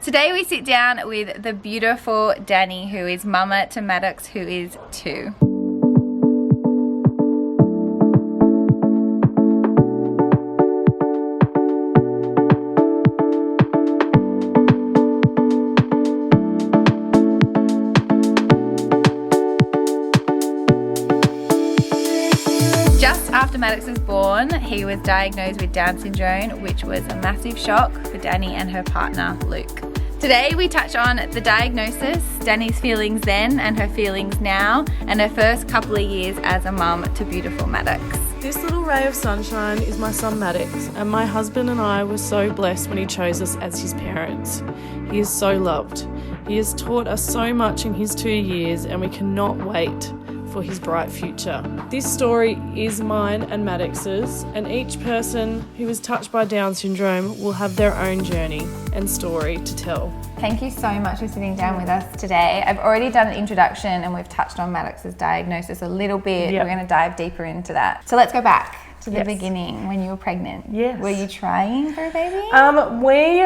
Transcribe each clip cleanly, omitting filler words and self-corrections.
Today we sit down with the beautiful Dani, who is mama to Maddox, who is 2. Just after Maddox was born, he was diagnosed with Down syndrome, which was a massive shock for Dani and her partner, Luke. Today we touch on the diagnosis, Dani's feelings then and her feelings now, and her first couple of years as a mum to beautiful Maddox. This little ray of sunshine is my son Maddox, and my husband and I were so blessed when he chose us as his parents. He is so loved. He has taught us so much in his 2 years, and we cannot wait for his bright future. This story is mine and Maddox's, and each person who is touched by Down syndrome will have their own journey and story to tell. Thank you so much for sitting down with us today. I've already done an introduction and we've touched on Maddox's diagnosis a little bit. Yep. We're going to dive deeper into that. So let's go back to the Yes. beginning when you were pregnant. Yes. Were you trying for a baby? We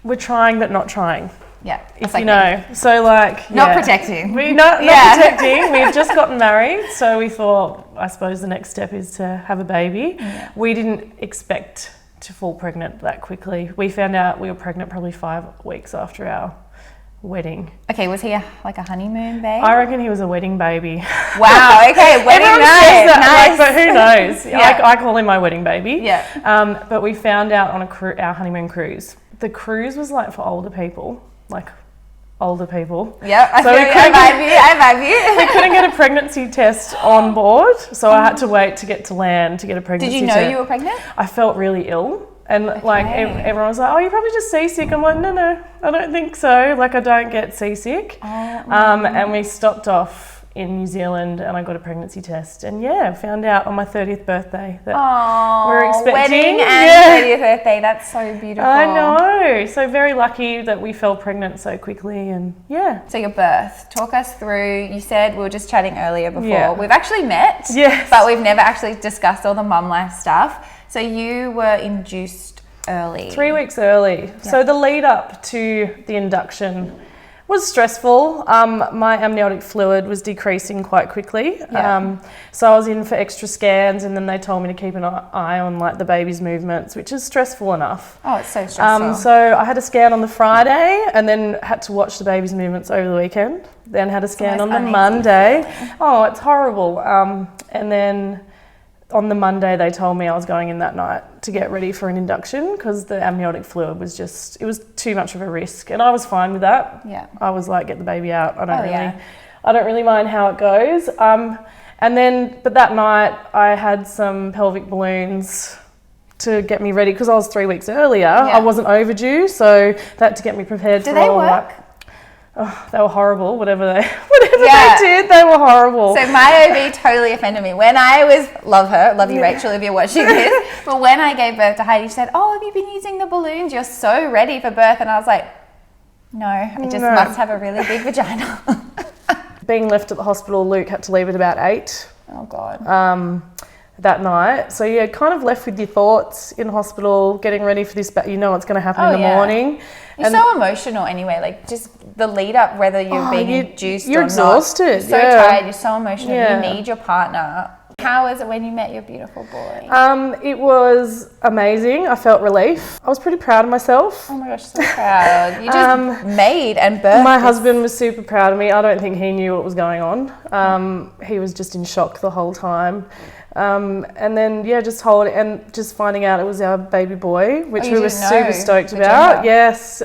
were trying but not trying. Yeah. If you know. So like... Not yeah. protecting. Not protecting. We had just gotten married, so we thought, I suppose the next step is to have a baby. Yeah. We didn't expect to fall pregnant that quickly. We found out we were pregnant probably 5 weeks after our wedding. Okay, was he like a honeymoon babe? I reckon he was a wedding baby. Wow, okay, wedding Everyone night. says that, Nice. but who knows? Yeah. I call him my wedding baby. Yeah. But we found out on our honeymoon cruise. The cruise was like for older people. Yep, I vibe you. We couldn't get a pregnancy test on board, so I had to wait to get to land to get a pregnancy Did test. you know you were pregnant? I felt really ill, and like everyone was like, "Oh, you're probably just seasick." I'm like, "No, I don't think so. Like, I don't get seasick." And we stopped off in New Zealand, and I got a pregnancy test, and found out on my 30th birthday that we're expecting. Wedding and 30th birthday. That's so beautiful. I know. So very lucky that we fell pregnant so quickly, and So your birth, talk us through. You said we were just chatting earlier before. Yeah. We've actually met, Yes. but we've never actually discussed all the mum life stuff. So you were induced early. 3 weeks early. So the lead up to the induction was stressful. My amniotic fluid was decreasing quite quickly. So I was in for extra scans, and then they told me to keep an eye on like the baby's movements, which is stressful enough. Oh, it's so stressful. So I had a scan on the Friday, and then had to watch the baby's movements over the weekend. Then had a scan on the Monday. Oh, it's horrible. And then on the Monday, they told me I was going in that night to get ready for an induction because the amniotic fluid was it was too much of a risk, and I was fine with that. Yeah. I was like, get the baby out. I don't really mind how it goes. But that night I had some pelvic balloons to get me ready because I was 3 weeks earlier. Yeah. I wasn't overdue, so that to get me prepared for they all work? that. Oh, they were horrible. Whatever they did, they were horrible. So my OB totally offended me. When I was, love you Rachel if you're watching this, but when I gave birth to Heidi, she said, "Oh, have you been using the balloons? You're so ready for birth." And I was like, no, I just must have a really big vagina. Being left at the hospital, Luke had to leave at about 8. Oh God. That night. So kind of left with your thoughts in hospital, getting ready for this, but you know what's going to happen in the morning. You're so emotional anyway, like just the lead up, whether you're being induced or not. You're exhausted. You're so tired, you're so emotional, you need your partner. How was it when you met your beautiful boy? It was amazing. I felt relief. I was pretty proud of myself. Oh my gosh, so proud. You just made and birthed. My husband was super proud of me. I don't think he knew what was going on. He was just in shock the whole time. And then just finding out it was our baby boy, which we were super stoked about. Yes.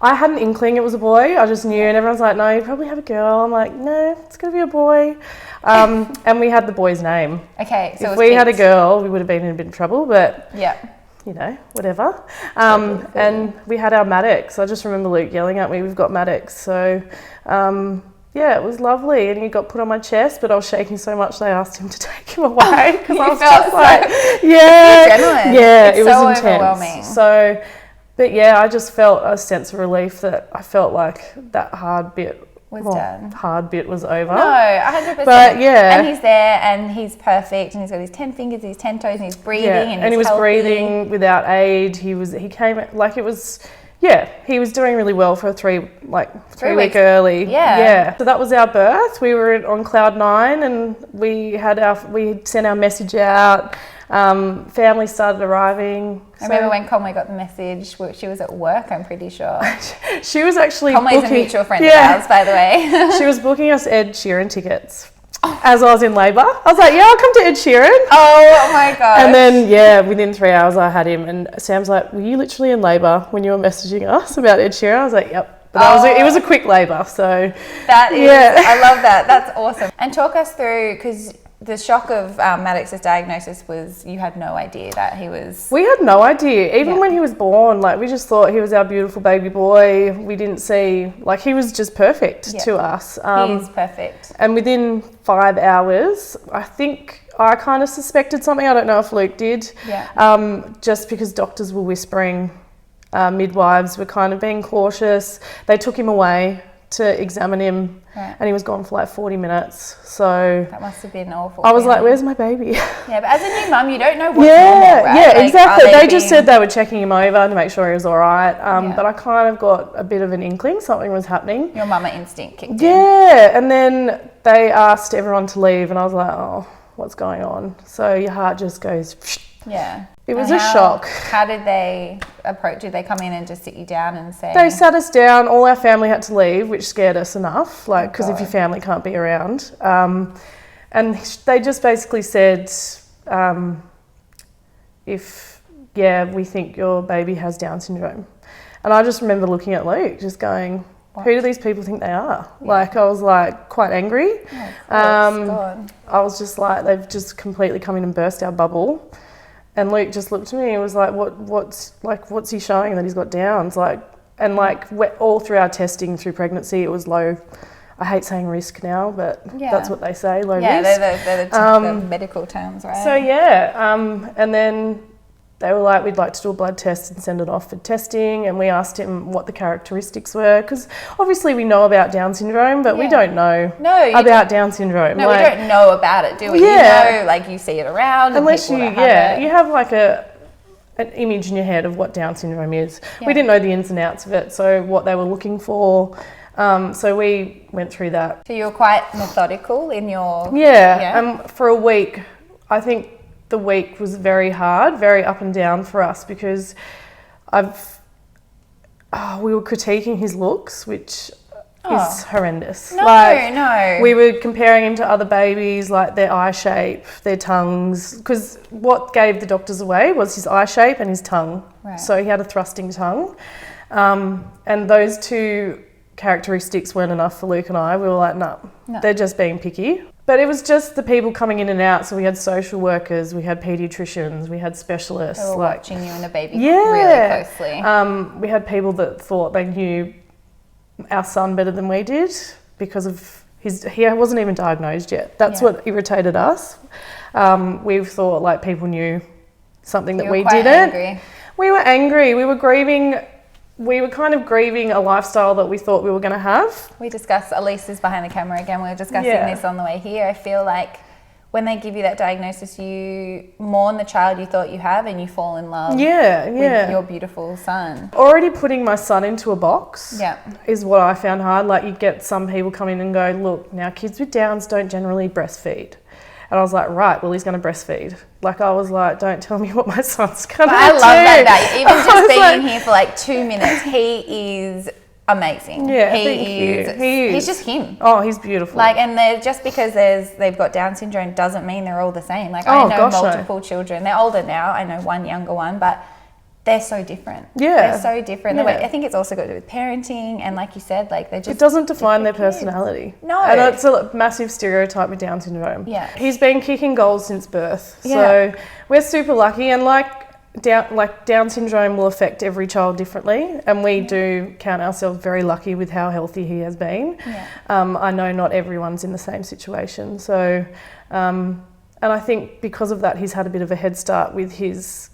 I had an inkling it was a boy. I just knew, and everyone's like, "No, you probably have a girl." I'm like, "No, it's gonna be a boy." And we had the boy's name. Okay, so if we had a girl, we would have been in a bit of trouble, but you know, whatever. And we had our Maddox. I just remember Luke yelling at me, "We've got Maddox." So it was lovely, and he got put on my chest, but I was shaking so much they asked him to take him away because I was just like, it was intense. Overwhelming. So, but I just felt a sense of relief that I felt like that hard bit was over. No, 100%. But and he's there, and he's perfect, and he's got his 10 fingers, his 10 toes, and he's breathing, and he was healthy. breathing without aid. He came like it was Yeah, he was doing really well for a 3 week weeks. early. Yeah. So that was our birth. We were on cloud 9, and we sent our message out. Family started arriving. I remember when Conway got the message. She was at work, I'm pretty sure. She was actually Conway's a mutual friend of ours, by the way. She was booking us Ed Sheeran tickets. As I was in labour, I was like, yeah, I'll come to Ed Sheeran. Oh my god! And then within 3 hours I had him, and Sam's like, were you literally in labour when you were messaging us about Ed Sheeran? I was like, yep. But it was a quick labour, so that is, I love that. That's awesome. And talk us through, because the shock of Maddox's diagnosis was you had no idea that he was... We had no idea. Even when he was born, we just thought he was our beautiful baby boy. We didn't see... he was just perfect to us. He is perfect. And within 5 hours, I think I kind of suspected something. I don't know if Luke did. Yeah. Just because doctors were whispering, midwives were kind of being cautious. They took him away to examine him, and he was gone for 40 minutes. So that must have been awful. I was like, where's my baby? Yeah, but as a new mum, you don't know what's normal, right? Yeah, exactly. They just said they were checking him over to make sure he was all right. But I kind of got a bit of an inkling something was happening. Your mama instinct kicked in. Yeah, and then they asked everyone to leave, and I was like, oh, what's going on? So your heart just goes... Yeah. It was a shock. How did they approach? Did they come in and just sit you down and say... They sat us down. All our family had to leave, which scared us enough, because if your family can't be around. And they just basically said, we think your baby has Down syndrome. And I just remember looking at Luke, just going, what? Who do these people think they are? Yeah. I was quite angry. God. I was just they've just completely come in and burst our bubble. And Luke just looked at me and was like, what's he showing that he's got Downs? All through our testing through pregnancy, it was low. I hate saying risk now, but that's what they say, low risk. Yeah, they're the medical terms, right? So and then they were like, we'd like to do a blood test and send it off for testing. And we asked him what the characteristics were, because obviously we know about Down syndrome, but we don't know about Down syndrome. No, we don't know about it, do we? Yeah. You know, you see it around. Unless and you have an image in your head of what Down syndrome is. Yeah. We didn't know the ins and outs of it, so what they were looking for. So we went through that. So you were quite methodical in your... For a week, I think the week was very hard, very up and down for us, because we were critiquing his looks, which is horrendous. No. We were comparing him to other babies, their eye shape, their tongues, because what gave the doctors away was his eye shape and his tongue. Right. So he had a thrusting tongue. And those two characteristics weren't enough for Luke and I. We were like, no, they're just being picky. But it was just the people coming in and out. So we had social workers, we had paediatricians, we had specialists. They were watching you and the baby really closely. We had people that thought they knew our son better than we did because of he wasn't even diagnosed yet. That's what irritated us. We thought people knew something that we didn't. Angry. We were angry. We were grieving. We were kind of grieving a lifestyle that we thought we were going to have. We discussed, Elise is behind the camera again, we were discussing this on the way here. I feel like when they give you that diagnosis, you mourn the child you thought you have and you fall in love with your beautiful son. Already putting my son into a box is what I found hard. You get some people come in and go, look, now kids with Downs don't generally breastfeed. And I was like, right, well, he's going to breastfeed. I was like, don't tell me what my son's going to do. I love that. Even just being here for 2 minutes, he is amazing. Yeah, He's just him. Oh, he's beautiful. And just because they've got Down syndrome doesn't mean they're all the same. I know multiple children. They're older now. I know one younger one, but they're so different. Yeah. They're so different. Yeah. I think it's also got to do with parenting, and like you said, they're just... It doesn't define their personality. No. And it's a massive stereotype with Down syndrome. Yeah. He's been kicking goals since birth. Yeah. So we're super lucky, and Down syndrome will affect every child differently, and we do count ourselves very lucky with how healthy he has been. Yeah. I know not everyone's in the same situation. So, and I think because of that, he's had a bit of a head start with his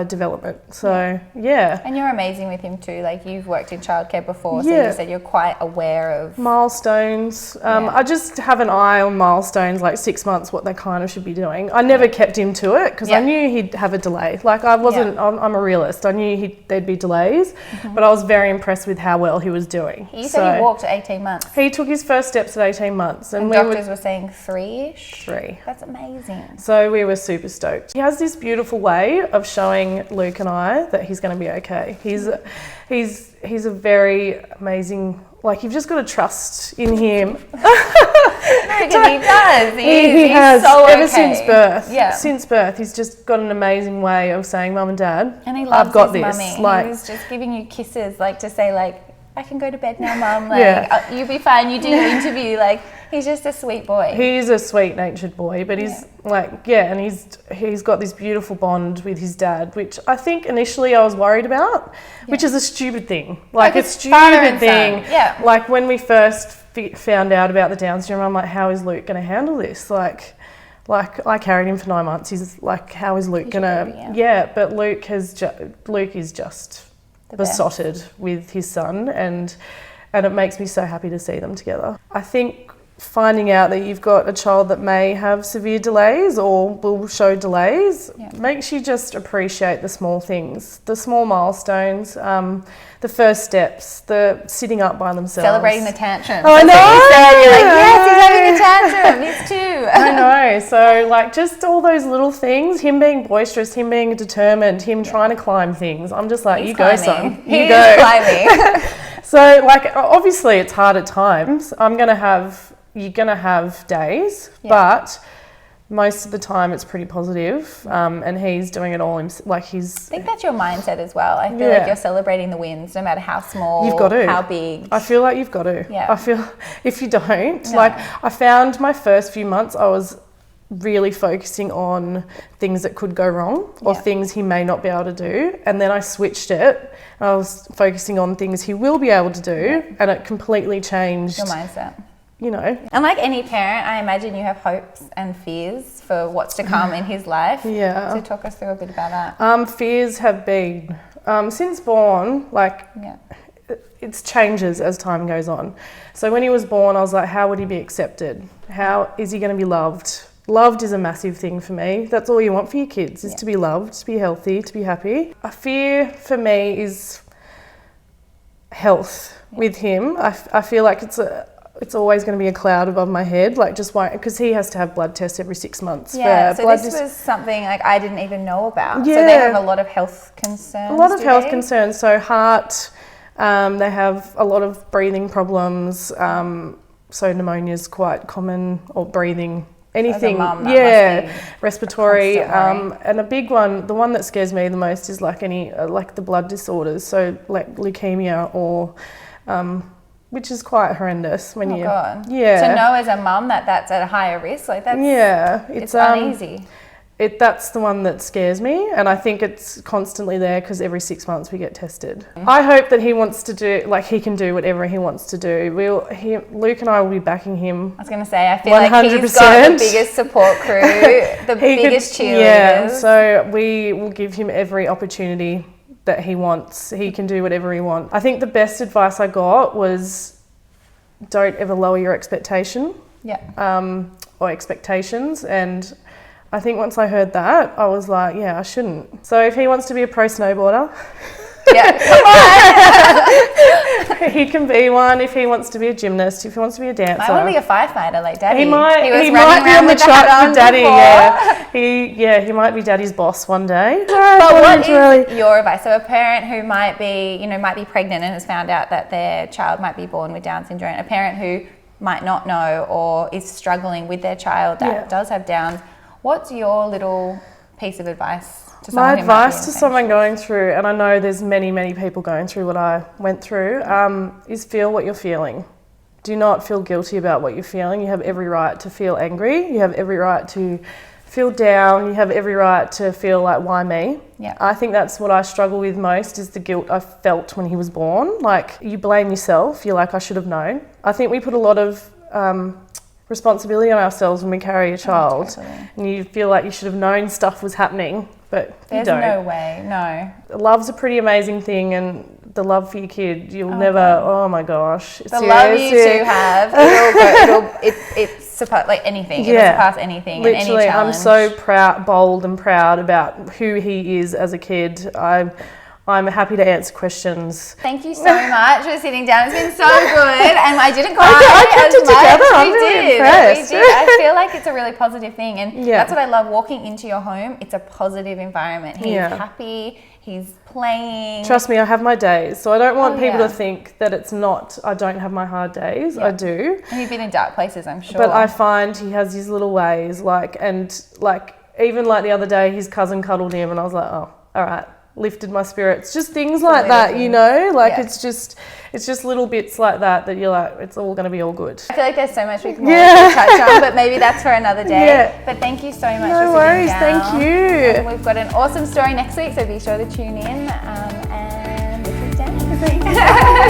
development. So, yeah. And you're amazing with him too. Like, you've worked in childcare before, so Yeah. you said you're quite aware of milestones. Yeah. I just have an eye on milestones, like 6 months, what they kind of should be doing. I never kept him to it because I knew he'd have a delay. Like, I wasn't, I'm a realist. I knew there'd be delays, but I was very impressed with how well he was doing. You said he walked at 18 months. He took his first steps at 18 months. And doctors were saying 3-ish? 3. That's amazing. So we were super stoked. He has this beautiful way of showing Luke and I that he's going to be okay. He's a very amazing, like, you've just got to trust in him. Because he does. He has, so ever okay. since birth. Yeah. Since birth, he's just got an amazing way of saying, Mum and Dad, And he loves I've got his this. mummy. Like, He was just giving you kisses, like, to say, like, I can go to bed now, Mum. Like, you'll be fine. You do your interview. Like, he's just a sweet boy. he's a sweet-natured boy, but he's and he's got this beautiful bond with his dad, which I think initially I was worried about, which is a stupid thing. Like, a stupid thing. Yeah. Like, when we first found out about the Down syndrome, I'm like, how is Luke going to handle this? Like I carried him for 9 months. He's like, how is Luke going to? Yeah, but Luke is just besotted with his son, and it makes me so happy to see them together. I think finding out that you've got a child that may have severe delays or will show delays makes you just appreciate the small things, the small milestones, the first steps, the sitting up by themselves. Celebrating the tantrum. I know! You're like, yes, he's having a tantrum. He's 2. I know. So, like, just all those little things, him being boisterous, him being determined, him trying to climb things. I'm just like, He's you climbing. go, son. He You go. is climbing. So, like, obviously it's hard at times. You're going to have days, but most of the time it's pretty positive, and he's doing it all himself. Like, I think that's your mindset as well. I feel like you're celebrating the wins, no matter how small, you've got to. how big. I feel like you've got to. Yeah. I feel if you don't, like, I found my first few months I was really focusing on things that could go wrong or things he may not be able to do, and then I switched it. I was focusing on things he will be able to do, and it completely changed Your mindset. You know. And like any parent, I imagine you have hopes and fears for what's to come in his life. Yeah. So talk us through a bit about that. Fears have been, since born, like, it changes as time goes on. So when he was born, I was like, how would he be accepted? How is he going to be loved? Loved is a massive thing for me. That's all you want for your kids, is to be loved, to be healthy, to be happy. A fear for me is health with him. I feel like it's always going to be a cloud above my head, like, just why, because he has to have blood tests every 6 months. Yeah, so this was something like I didn't even know about. Yeah. So they have a lot of health concerns. A lot of health concerns. So heart, they have a lot of breathing problems. So pneumonia is quite common, or breathing, anything. As a mum, that must be respiratory. And a big one, the one that scares me the most is like like the blood disorders. So like leukemia or, which is quite horrendous when you. God. Yeah. To know as a mum that that's at a higher risk, like that's. Yeah, it's uneasy. That's the one that scares me, and I think it's constantly there because every 6 months we get tested. I hope that he wants to do, like, he can do whatever he wants to do. Luke and I will be backing him. I was going to say, I feel 100%. like he's got the biggest support crew, the biggest cheerleaders. Yeah, so we will give him every opportunity that he wants. He can do whatever he wants. I think the best advice I got was, don't ever lower your expectation. Yeah. Or expectations, and I think once I heard that, I was like, yeah, I shouldn't. So if he wants to be a pro snowboarder, come on. he can be one. If he wants to be a gymnast, if he wants to be a dancer. I want to be a firefighter like Daddy. He might be on the truck with Daddy, he might be Daddy's boss one day. But what is your advice? So a parent who might be pregnant and has found out that their child might be born with Down syndrome, a parent who might not know or is struggling with their child that does have Downs, what's your little piece of advice to someone? My advice to someone going through, and I know there's many, many people going through what I went through, is feel what you're feeling. Do not feel guilty about what you're feeling. You have every right to feel angry. You have every right to feel down. You have every right to feel like, why me? Yeah. I think that's what I struggle with most, is the guilt I felt when he was born. Like, you blame yourself. You're like, I should have known. I think we put a lot of responsibility on ourselves when we carry a child. Totally. And you feel like you should have known stuff was happening but There's you don't. no way, no. Love's a pretty amazing thing, and the love for your kid, you'll never, oh my gosh. The love you two have, it's like anything. It will surpass anything. Literally, and any I'm so bold and proud about who he is as a kid. I'm happy to answer questions. Thank you so much for sitting down. It's been so good, and I didn't cry I kept it as much. together. I'm We really did. impressed. We did. I feel like it's a really positive thing, and that's what I love. Walking into your home, it's a positive environment. He's happy. He's playing. Trust me, I have my days, so I don't want people to think that it's not. I don't have my hard days. I do. And you've been in dark places, I'm sure. But I find he has his little ways, even the other day, his cousin cuddled him, and I was like, oh, all right. Lifted my spirits, just things like that, you know, it's just little bits like that you're like, it's all going to be all good. I feel like there's so much we can touch on, but maybe that's for another day. But thank you so much for sitting down. Thank you. And we've got an awesome story next week, so be sure to tune in. And this is Dani.